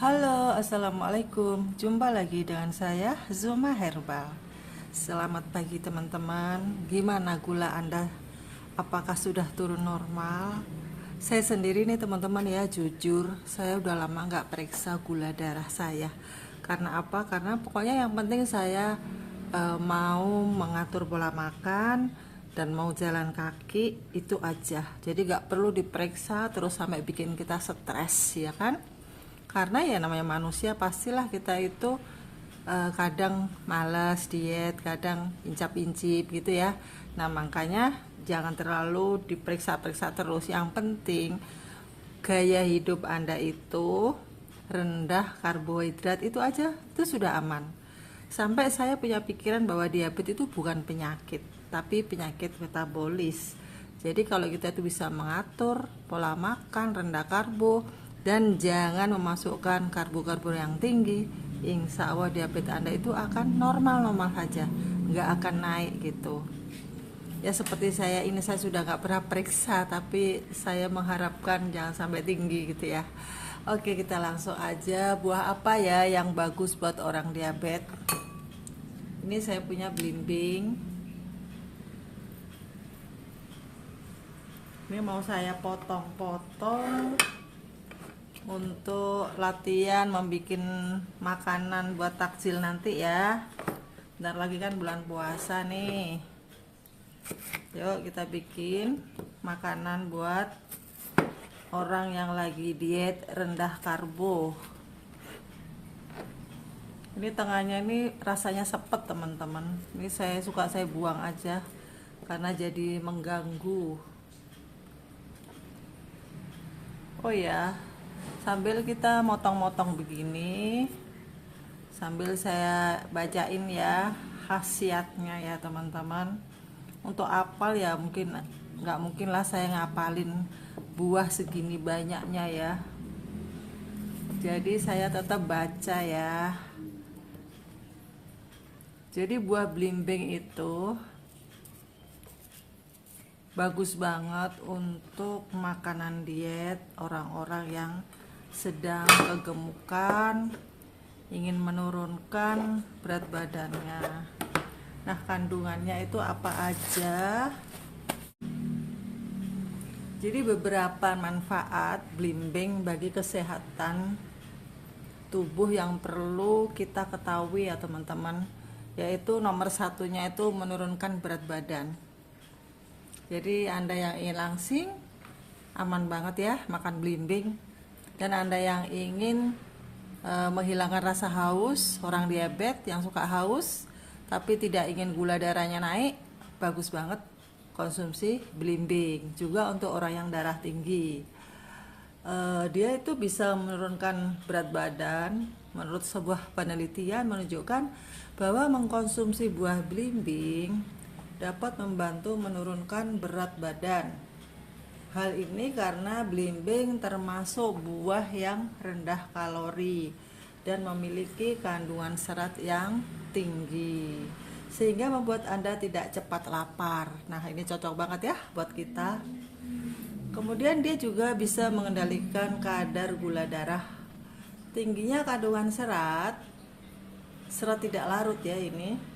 Halo, assalamualaikum. Jumpa lagi dengan saya, Zuma Herbal. Selamat pagi teman-teman. Gimana gula Anda? Apakah sudah turun normal? Saya sendiri nih teman-teman ya, jujur, saya udah lama nggak periksa gula darah saya. Karena apa? Karena pokoknya yang penting saya mau mengatur pola makan dan mau jalan kaki itu aja. Jadi nggak perlu diperiksa terus sampai bikin kita stres, ya kan? Karena ya namanya manusia, pastilah kita itu kadang malas diet, kadang incap-incip gitu ya. Nah makanya jangan terlalu diperiksa-periksa terus. Yang penting gaya hidup Anda itu rendah karbohidrat, itu aja, itu sudah aman. Sampai saya punya pikiran bahwa diabetes itu bukan penyakit, tapi penyakit metabolis. Jadi kalau kita itu bisa mengatur pola makan rendah karbo dan jangan memasukkan karbo-karbo yang tinggi, insya Allah diabetes Anda itu akan normal-normal saja, nggak akan naik gitu. Ya seperti saya ini, saya sudah nggak pernah periksa, tapi saya mengharapkan jangan sampai tinggi gitu ya. Oke, kita langsung aja. Buah apa ya yang bagus buat orang diabetes? Ini saya punya belimbing. Ini mau saya potong-potong untuk latihan membuat makanan buat takjil nanti ya. Bentar lagi kan bulan puasa nih. Yuk kita bikin makanan buat orang yang lagi diet rendah karbo. Ini tengahnya ini rasanya sepet teman-teman. Ini saya buang aja karena jadi mengganggu. Oh ya, sambil kita motong-motong begini, sambil saya bacain ya khasiatnya ya teman-teman. Untuk apal ya mungkin nggak mungkin lah saya ngapalin buah segini banyaknya ya. Jadi saya tetap baca ya. Jadi buah belimbing itu bagus banget untuk makanan diet orang-orang yang sedang kegemukan, ingin menurunkan berat badannya. Nah, kandungannya itu apa aja? Jadi beberapa manfaat belimbing bagi kesehatan tubuh yang perlu kita ketahui ya teman-teman. Yaitu nomor satunya itu menurunkan berat badan. Jadi Anda yang ingin langsing, aman banget ya makan belimbing. Dan Anda yang ingin menghilangkan rasa haus, orang diabetes yang suka haus tapi tidak ingin gula darahnya naik, bagus banget konsumsi belimbing. Juga untuk orang yang darah tinggi, dia itu bisa menurunkan berat badan. Menurut sebuah penelitian menunjukkan bahwa mengkonsumsi buah belimbing dapat membantu menurunkan berat badan. Hal ini karena belimbing termasuk buah yang rendah kalori dan memiliki kandungan serat yang tinggi, sehingga membuat Anda tidak cepat lapar. Nah, ini cocok banget ya buat kita. Kemudian dia juga bisa mengendalikan kadar gula darah. Tingginya kandungan serat tidak larut ya ini.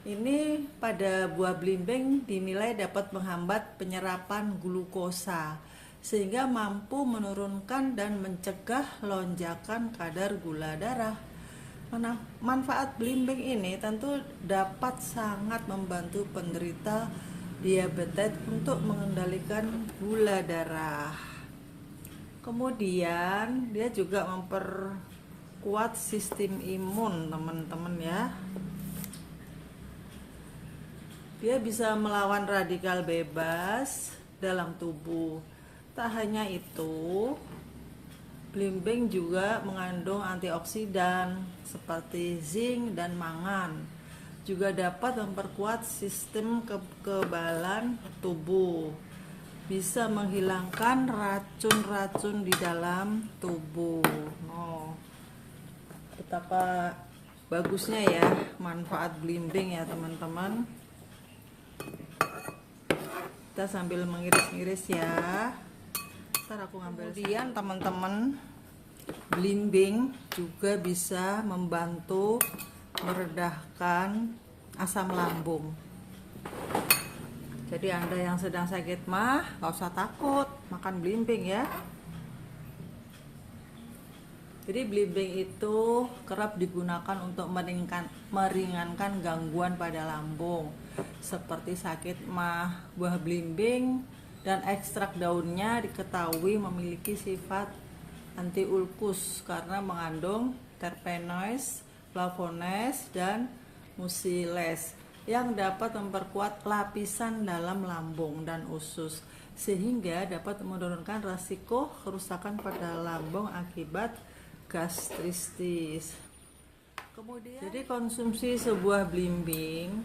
Ini pada buah belimbing dinilai dapat menghambat penyerapan glukosa sehingga mampu menurunkan dan mencegah lonjakan kadar gula darah. Manfaat belimbing ini tentu dapat sangat membantu penderita diabetes untuk mengendalikan gula darah. Kemudian dia juga memperkuat sistem imun teman-teman ya. Dia bisa melawan radikal bebas dalam tubuh. Tak hanya itu, belimbing juga mengandung antioksidan seperti zinc dan mangan. Juga dapat memperkuat sistem kekebalan tubuh. Bisa menghilangkan racun-racun di dalam tubuh. Oh, betapa bagusnya ya manfaat belimbing ya teman-teman. Kita sambil mengiris-iris ya. Ntar aku ngambil. Kemudian teman-teman, Belimbing juga bisa membantu meredahkan asam lambung. Jadi Anda yang sedang sakit mah gak usah takut makan belimbing ya. Jadi belimbing itu kerap digunakan untuk meringankan gangguan pada lambung seperti sakit mah. Buah belimbing dan ekstrak daunnya diketahui memiliki sifat antiulkus karena mengandung terpenoids, flavonoids, dan muciles yang dapat memperkuat lapisan dalam lambung dan usus sehingga dapat menurunkan risiko kerusakan pada lambung akibat gastritis. Kemudian, jadi konsumsi sebuah belimbing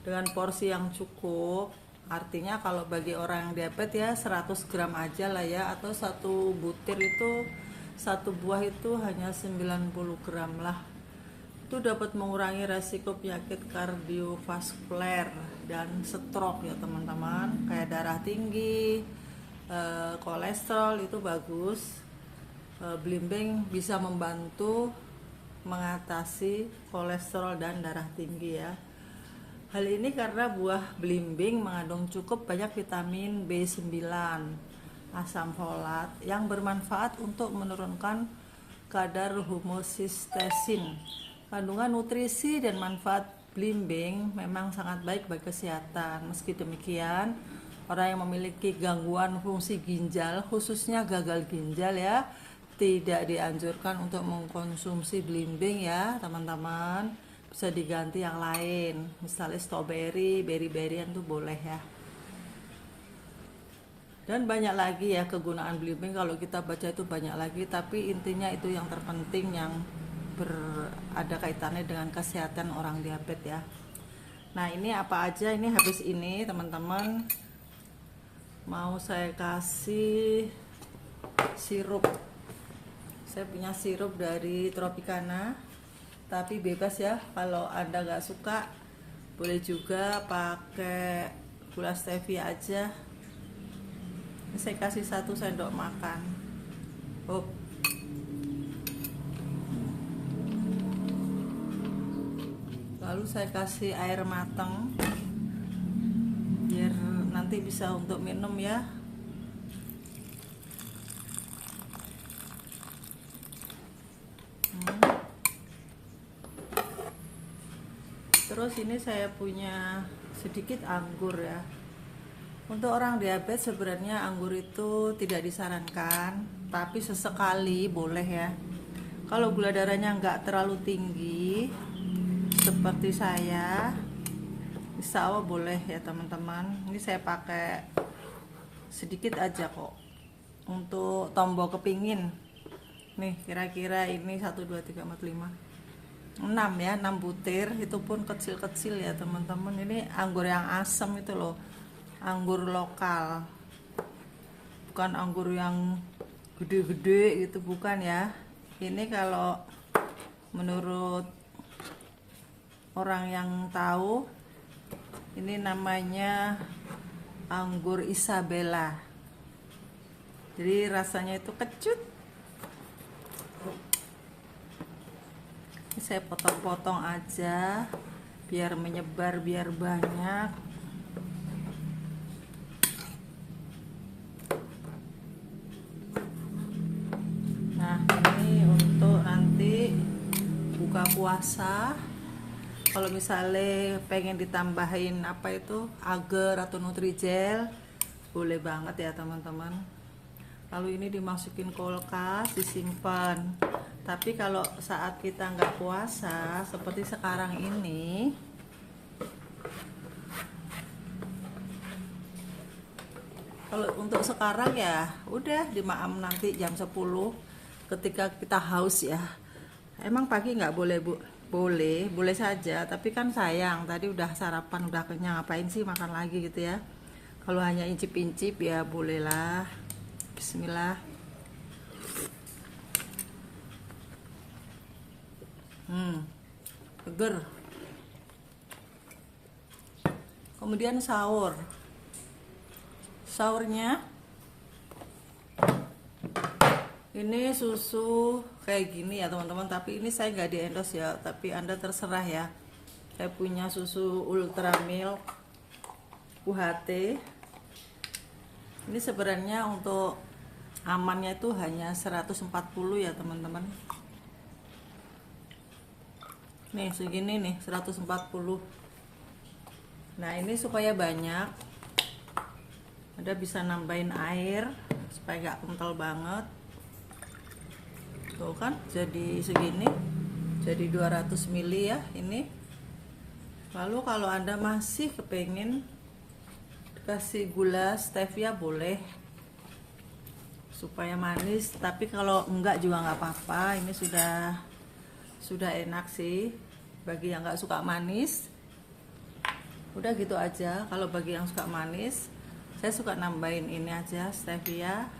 dengan porsi yang cukup, artinya kalau bagi orang yang diabetes ya 100 gram aja lah ya, atau satu butir itu, satu buah itu hanya 90 gram lah. Itu dapat mengurangi resiko penyakit kardiovaskuler dan stroke ya teman-teman, kayak darah tinggi, kolesterol itu bagus. Belimbing bisa membantu mengatasi kolesterol dan darah tinggi ya. Hal ini karena buah belimbing mengandung cukup banyak vitamin B9, asam folat yang bermanfaat untuk menurunkan kadar homocysteine. Kandungan nutrisi dan manfaat belimbing memang sangat baik bagi kesehatan. Meski demikian, orang yang memiliki gangguan fungsi ginjal, khususnya gagal ginjal ya, tidak dianjurkan untuk mengkonsumsi belimbing ya teman-teman. Bisa diganti yang lain, misalnya strawberry, berry-berryan tuh boleh ya. Dan banyak lagi ya kegunaan belimbing, kalau kita baca itu banyak lagi, tapi intinya itu yang terpenting yang ada kaitannya dengan kesehatan orang diabetes ya. Nah ini apa aja, ini habis ini teman-teman mau saya kasih sirup. Saya punya sirup dari Tropicana, tapi bebas ya, kalau Anda gak suka boleh juga pakai gula stevia aja. Ini saya kasih 1 sendok makan. Lalu saya kasih air matang biar nanti bisa untuk minum ya. Terus ini saya punya sedikit anggur ya. Untuk orang diabetes sebenarnya anggur itu tidak disarankan, tapi sesekali boleh ya. Kalau gula darahnya nggak terlalu tinggi seperti saya, insya Allah boleh ya teman-teman. Ini saya pakai sedikit aja kok untuk tombol kepingin. Nih kira-kira ini 1, 2, 3, 4, 5 6 ya, 6 butir, itu pun kecil-kecil ya teman-teman. Ini anggur yang asam itu loh, anggur lokal, bukan anggur yang gede-gede gitu, bukan ya. Ini kalau menurut orang yang tahu, ini namanya anggur Isabella. Jadi rasanya itu kecut. Saya potong-potong aja biar menyebar, biar banyak. Nah ini untuk nanti buka puasa, kalau misalnya pengen ditambahin apa itu agar atau nutrijel, boleh banget ya teman-teman. Lalu ini dimasukin kulkas, disimpan. Tapi kalau saat kita nggak puasa seperti sekarang ini, kalau untuk sekarang ya udah dimaam nanti jam 10 ketika kita haus ya. Emang pagi nggak boleh Bu? Boleh saja, tapi kan sayang tadi udah sarapan, udah kenyang, ngapain sih makan lagi gitu ya. Kalau hanya incip-incip ya bolehlah. Bismillah. Seger. Kemudian sahurnya Ini susu kayak gini ya teman-teman, tapi ini saya nggak di endorse ya, tapi Anda terserah ya. Saya punya susu Ultra Milk UHT. Ini sebenarnya untuk amannya itu hanya 140 ya teman-teman. Nih segini nih 140. Nah ini supaya banyak, Anda bisa nambahin air supaya nggak kental banget. Tuh kan jadi segini, jadi 200 ml ya ini. Lalu kalau Anda masih kepengen kasih gula stevia boleh supaya manis, tapi kalau enggak juga nggak apa-apa. Ini sudah enak sih bagi yang nggak suka manis. Udah gitu aja. Kalau bagi yang suka manis, saya suka nambahin ini aja stevia.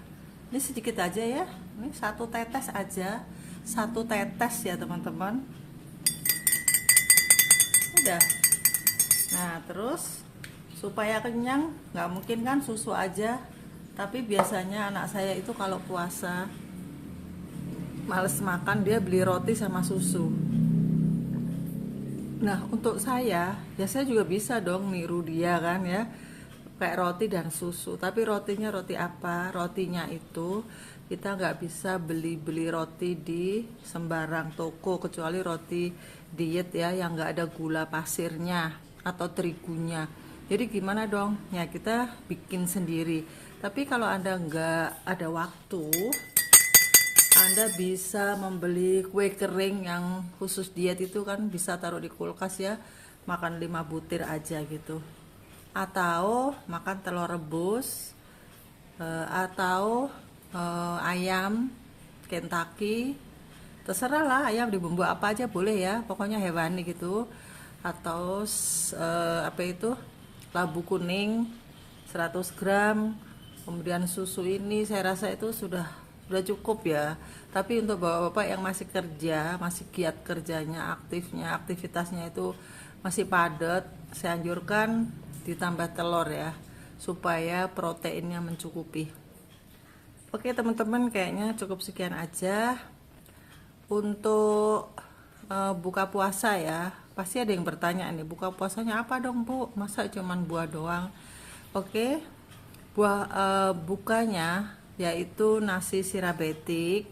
Ini sedikit aja ya, ini 1 tetes aja, 1 tetes ya teman-teman. Udah. Nah terus supaya kenyang, nggak mungkin kan susu aja. Tapi biasanya anak saya itu kalau puasa males makan, dia beli roti sama susu. Nah untuk saya, ya saya juga bisa dong niru dia kan ya, kayak roti dan susu. Tapi rotinya roti apa? Rotinya itu kita nggak bisa beli roti di sembarang toko, kecuali roti diet ya, yang nggak ada gula pasirnya atau terigunya. Jadi gimana dong? Ya kita bikin sendiri. Tapi kalau Anda nggak ada waktu, Anda bisa membeli kue kering yang khusus diet itu kan, bisa taruh di kulkas ya, makan 5 butir aja gitu. Atau makan telur rebus, atau ayam Kentucky, terserah lah, ayam dibumbu apa aja boleh ya, pokoknya hewani gitu. Atau apa itu, labu kuning 100 gram, kemudian susu ini saya rasa itu sudah cukup ya. Tapi untuk bapak-bapak yang masih kerja, masih giat kerjanya, aktivitasnya itu masih padat, saya anjurkan ditambah telur ya, supaya proteinnya mencukupi. Oke teman-teman, kayaknya cukup sekian aja untuk buka puasa ya. Pasti ada yang bertanya nih, buka puasanya apa dong Bu, masa cuman buah doang? Oke, bukanya yaitu nasi sirabetik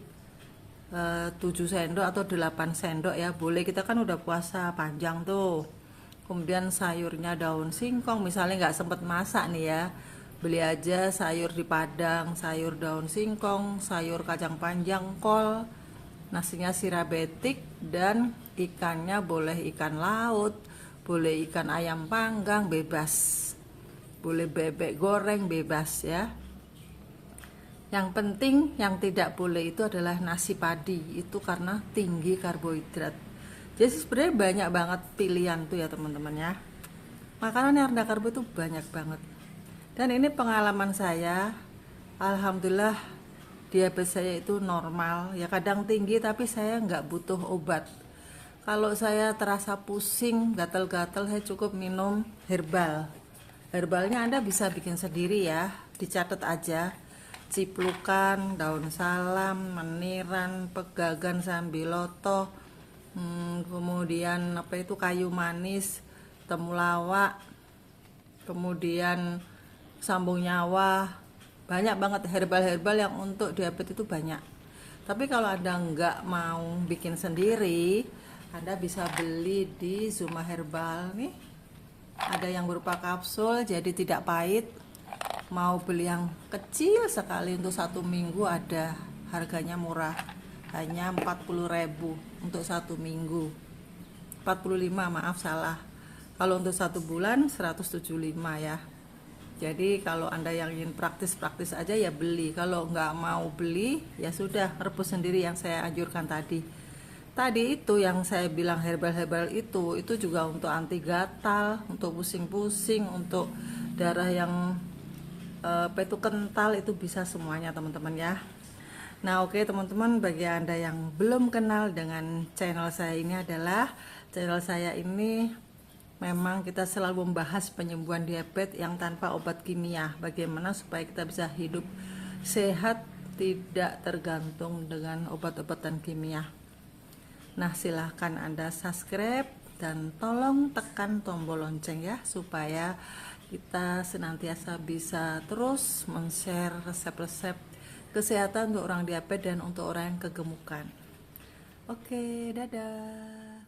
7 sendok atau 8 sendok ya, boleh. Kita kan udah puasa panjang tuh. Kemudian sayurnya daun singkong, misalnya nggak sempet masak nih ya, beli aja sayur di Padang, sayur daun singkong, sayur kacang panjang, kol. Nasinya sirabetik, dan ikannya boleh ikan laut, boleh ikan ayam panggang, bebas, boleh bebek goreng, bebas ya. Yang penting yang tidak boleh itu adalah nasi padi, itu karena tinggi karbohidrat. Jadi sebenarnya banyak banget pilihan tuh ya teman-teman ya, makanan yang rendah karbo itu banyak banget. Dan ini pengalaman saya, alhamdulillah diabetes saya itu normal ya, kadang tinggi tapi saya nggak butuh obat. Kalau saya terasa pusing, gatal-gatal, saya cukup minum herbal. Herbalnya Anda bisa bikin sendiri ya, dicatat aja: ciplukan, daun salam, meniran, pegagan, sambiloto, kemudian apa itu, kayu manis, temulawak, kemudian sambung nyawa. Banyak banget herbal-herbal yang untuk diabetes itu banyak. Tapi kalau Anda nggak mau bikin sendiri, Anda bisa beli di Zuma Herbal nih. Ada yang berupa kapsul, jadi tidak pahit. Mau beli yang kecil sekali untuk 1 minggu ada, harganya murah, hanya 40.000 untuk 1 minggu. 45, maaf salah. Kalau untuk 1 bulan 175 ya. Jadi kalau Anda yang ingin praktis aja ya beli. Kalau nggak mau beli ya sudah, rebus sendiri yang saya anjurkan tadi. Tadi itu yang saya bilang herbal-herbal itu juga untuk anti gatal, untuk pusing-pusing, untuk darah yang apa itu kental, itu bisa semuanya teman-teman ya. Nah oke teman-teman, bagi Anda yang belum kenal dengan channel saya ini, adalah channel saya ini memang kita selalu membahas penyembuhan diabetes yang tanpa obat kimia. Bagaimana supaya kita bisa hidup sehat tidak tergantung dengan obat-obatan kimia. Nah, silahkan Anda subscribe dan tolong tekan tombol lonceng ya, supaya kita senantiasa bisa terus men-share resep-resep kesehatan untuk orang diabetes dan untuk orang yang kegemukan. Oke, dadah.